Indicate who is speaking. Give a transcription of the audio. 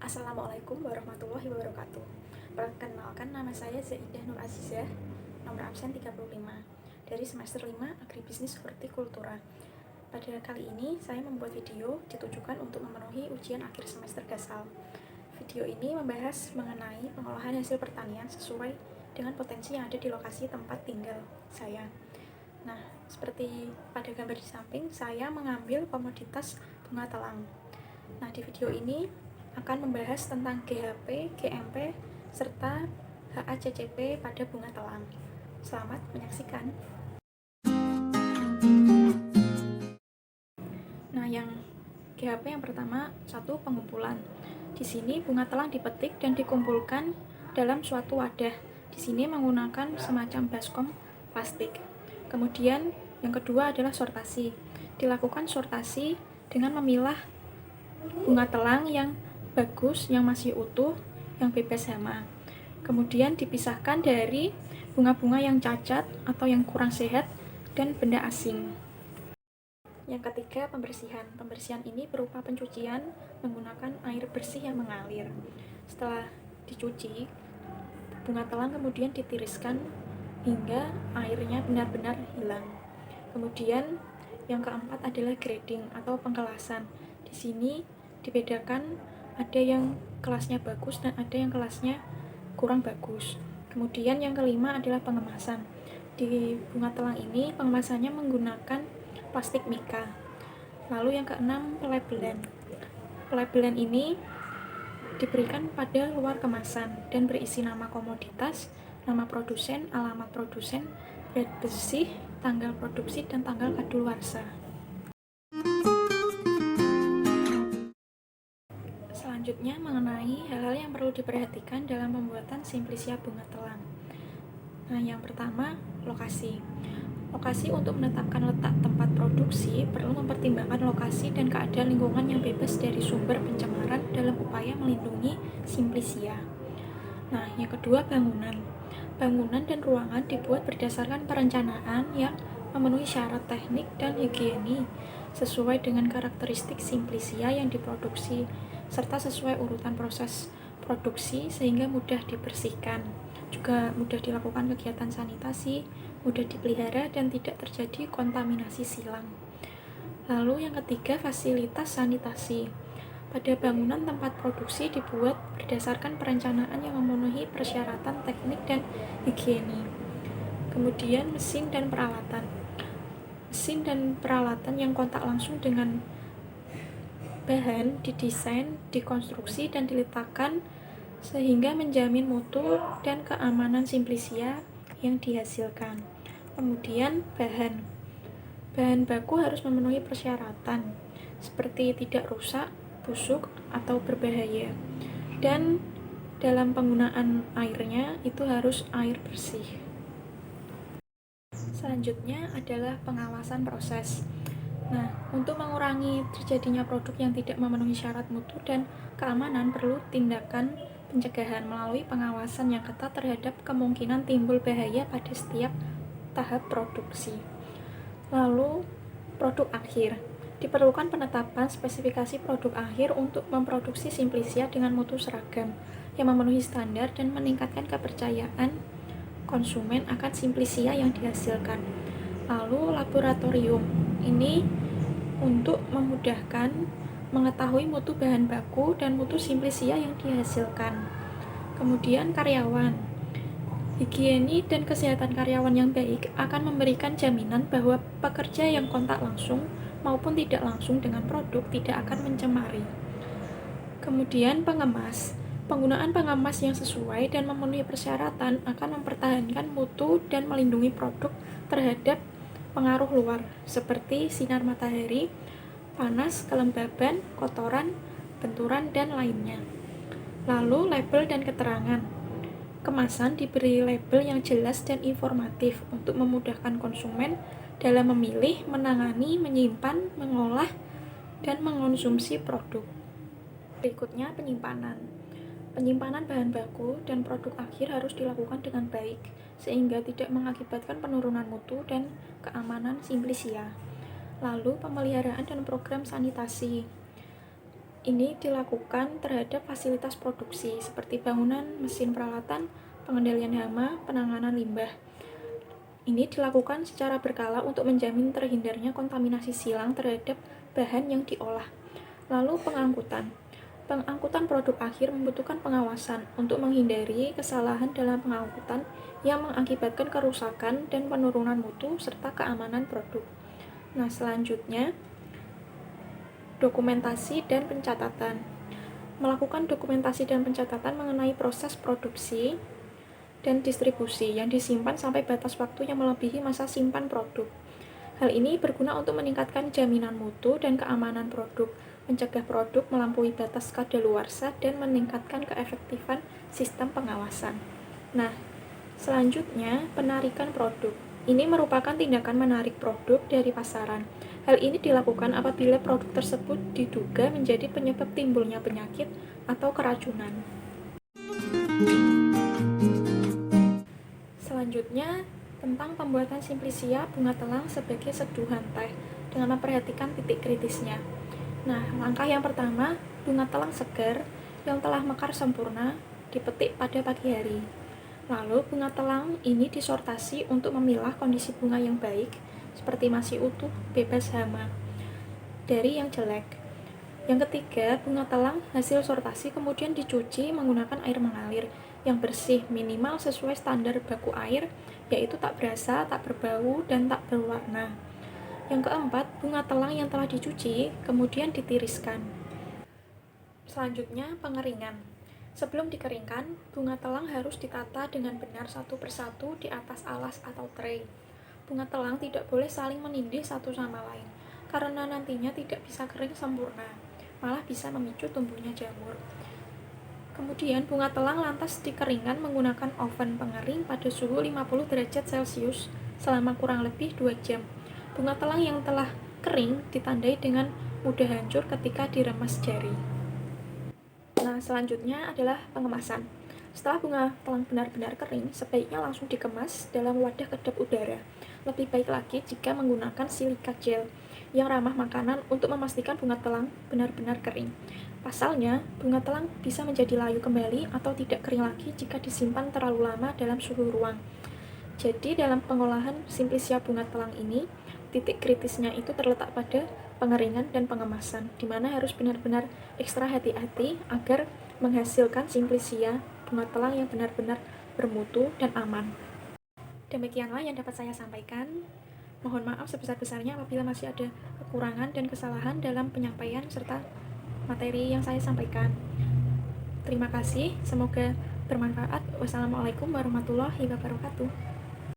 Speaker 1: Assalamualaikum warahmatullahi wabarakatuh. Perkenalkan, nama saya Zaidah Nur Azizah, nomor absen 35, dari semester 5 Agribisnis Hortikultura. Pada kali ini, saya membuat video ditujukan untuk memenuhi ujian akhir semester GASAL. Video ini membahas mengenai pengolahan hasil pertanian sesuai dengan potensi yang ada di lokasi tempat tinggal saya. Nah, seperti pada gambar di samping, saya mengambil komoditas bunga telang. Nah, di video ini akan membahas tentang GHP, GMP, serta HACCP pada bunga telang. Selamat menyaksikan. Nah, yang GHP yang pertama, satu pengumpulan. Di sini bunga telang dipetik dan dikumpulkan dalam suatu wadah. Di sini menggunakan semacam baskom plastik. Kemudian yang kedua adalah sortasi. Dilakukan sortasi dengan memilah bunga telang yang bagus, yang masih utuh, yang bebas hama. Kemudian dipisahkan dari bunga-bunga yang cacat atau yang kurang sehat dan benda asing. Yang ketiga, pembersihan. Pembersihan ini berupa pencucian menggunakan air bersih yang mengalir. Setelah dicuci, bunga telang kemudian ditiriskan hingga airnya benar-benar hilang. Kemudian yang keempat adalah grading atau pengkelasan. Di sini dibedakan ada yang kelasnya bagus dan ada yang kelasnya kurang bagus. Kemudian yang kelima adalah pengemasan. Di bunga telang ini pengemasannya menggunakan plastik mika. Lalu yang keenam, pelabelan. Pelabelan ini diberikan pada luar kemasan dan berisi nama komoditas, nama produsen, alamat produsen, berat bersih, tanggal produksi, dan tanggal kadaluarsa. Selanjutnya mengenai hal-hal yang perlu diperhatikan dalam pembuatan simplisia bunga telang. Nah, yang pertama, lokasi. Lokasi untuk menetapkan letak tempat produksi perlu mempertimbangkan lokasi dan keadaan lingkungan yang bebas dari sumber pencemaran dalam upaya melindungi simplisia. Nah, yang kedua, bangunan. Bangunan dan ruangan dibuat berdasarkan perencanaan yang memenuhi syarat teknik dan higieni sesuai dengan karakteristik simplisia yang diproduksi serta sesuai urutan proses produksi sehingga mudah dibersihkan, juga mudah dilakukan kegiatan sanitasi, mudah dipelihara dan tidak terjadi kontaminasi silang. Lalu yang ketiga, fasilitas sanitasi. Pada bangunan tempat produksi dibuat berdasarkan perencanaan yang memenuhi persyaratan teknik dan higieni. Kemudian mesin dan peralatan. Mesin dan peralatan yang kontak langsung dengan bahan didesain, dikonstruksi, dan diletakkan sehingga menjamin mutu dan keamanan simplisia yang dihasilkan. Kemudian bahan baku harus memenuhi persyaratan seperti tidak rusak, busuk, atau berbahaya, dan dalam penggunaan airnya itu harus air bersih. Selanjutnya adalah pengawasan proses. Nah, untuk mengurangi terjadinya produk yang tidak memenuhi syarat mutu dan keamanan perlu tindakan pencegahan melalui pengawasan yang ketat terhadap kemungkinan timbul bahaya pada setiap tahap produksi. Lalu, produk akhir. Diperlukan penetapan spesifikasi produk akhir untuk memproduksi simplisia dengan mutu seragam yang memenuhi standar dan meningkatkan kepercayaan konsumen akan simplisia yang dihasilkan. Lalu, laboratorium. Ini untuk memudahkan mengetahui mutu bahan baku dan mutu simplisia yang dihasilkan. Kemudian karyawan. Higieni dan kesehatan karyawan yang baik akan memberikan jaminan bahwa pekerja yang kontak langsung maupun tidak langsung dengan produk tidak akan mencemari. Kemudian pengemas. Penggunaan pengemas yang sesuai dan memenuhi persyaratan akan mempertahankan mutu dan melindungi produk terhadap pengaruh luar seperti sinar matahari, panas, kelembaban, kotoran, benturan, dan lainnya. Lalu label dan keterangan. Kemasan diberi label yang jelas dan informatif untuk memudahkan konsumen dalam memilih, menangani, menyimpan, mengolah, dan mengonsumsi produk. Berikutnya penyimpanan. Penyimpanan bahan baku dan produk akhir harus dilakukan dengan baik, sehingga tidak mengakibatkan penurunan mutu dan keamanan simplisia. Lalu, pemeliharaan dan program sanitasi. ini dilakukan terhadap fasilitas produksi seperti bangunan, mesin peralatan, pengendalian hama, penanganan limbah. Ini dilakukan secara berkala untuk menjamin terhindarnya kontaminasi silang terhadap bahan yang diolah. Lalu pengangkutan. Pengangkutan produk akhir membutuhkan pengawasan untuk menghindari kesalahan dalam pengangkutan yang mengakibatkan kerusakan dan penurunan mutu serta keamanan produk. Nah, selanjutnya dokumentasi dan pencatatan. Melakukan dokumentasi dan pencatatan mengenai proses produksi dan distribusi yang disimpan sampai batas waktu yang melebihi masa simpan produk. Hal ini berguna untuk meningkatkan jaminan mutu dan keamanan produk, mencegah produk melampaui batas kadaluarsa, dan meningkatkan keefektifan sistem pengawasan. Nah, selanjutnya penarikan produk. Ini merupakan tindakan menarik produk dari pasaran. Hal ini dilakukan apabila produk tersebut diduga menjadi penyebab timbulnya penyakit atau keracunan. Selanjutnya, tentang pembuatan simplisia bunga telang sebagai seduhan teh dengan memperhatikan titik kritisnya. Nah, langkah yang pertama, bunga telang segar yang telah mekar sempurna dipetik pada pagi hari. Lalu, bunga telang ini disortasi untuk memilah kondisi bunga yang baik, seperti masih utuh, bebas hama, dari yang jelek. Yang ketiga, bunga telang hasil sortasi kemudian dicuci menggunakan air mengalir yang bersih minimal sesuai standar baku air, yaitu tak berasa, tak berbau, dan tak berwarna. Yang keempat, bunga telang yang telah dicuci kemudian ditiriskan. Selanjutnya, pengeringan. Sebelum dikeringkan, bunga telang harus ditata dengan benar satu persatu di atas alas atau tray. Bunga telang tidak boleh saling menindih satu sama lain, karena nantinya tidak bisa kering sempurna, malah bisa memicu tumbuhnya jamur. Kemudian bunga telang lantas dikeringkan menggunakan oven pengering pada suhu 50 derajat Celcius selama kurang lebih 2 jam. Bunga telang yang telah kering ditandai dengan mudah hancur ketika diremas jari. Nah, selanjutnya adalah pengemasan. Setelah bunga telang benar-benar kering, sebaiknya langsung dikemas dalam wadah kedap udara. Lebih baik lagi jika menggunakan silika gel yang ramah makanan untuk memastikan bunga telang benar-benar kering. Pasalnya, bunga telang bisa menjadi layu kembali atau tidak kering lagi jika disimpan terlalu lama dalam suhu ruang. Jadi, dalam pengolahan simplisia bunga telang ini, titik kritisnya itu terletak pada pengeringan dan pengemasan, di mana harus benar-benar ekstra hati-hati agar menghasilkan simplisia bunga telang yang benar-benar bermutu dan aman. Demikianlah yang dapat saya sampaikan. Mohon maaf sebesar-besarnya apabila masih ada kekurangan dan kesalahan dalam penyampaian serta materi yang saya sampaikan. Terima kasih, semoga bermanfaat. Wassalamualaikum warahmatullahi wabarakatuh.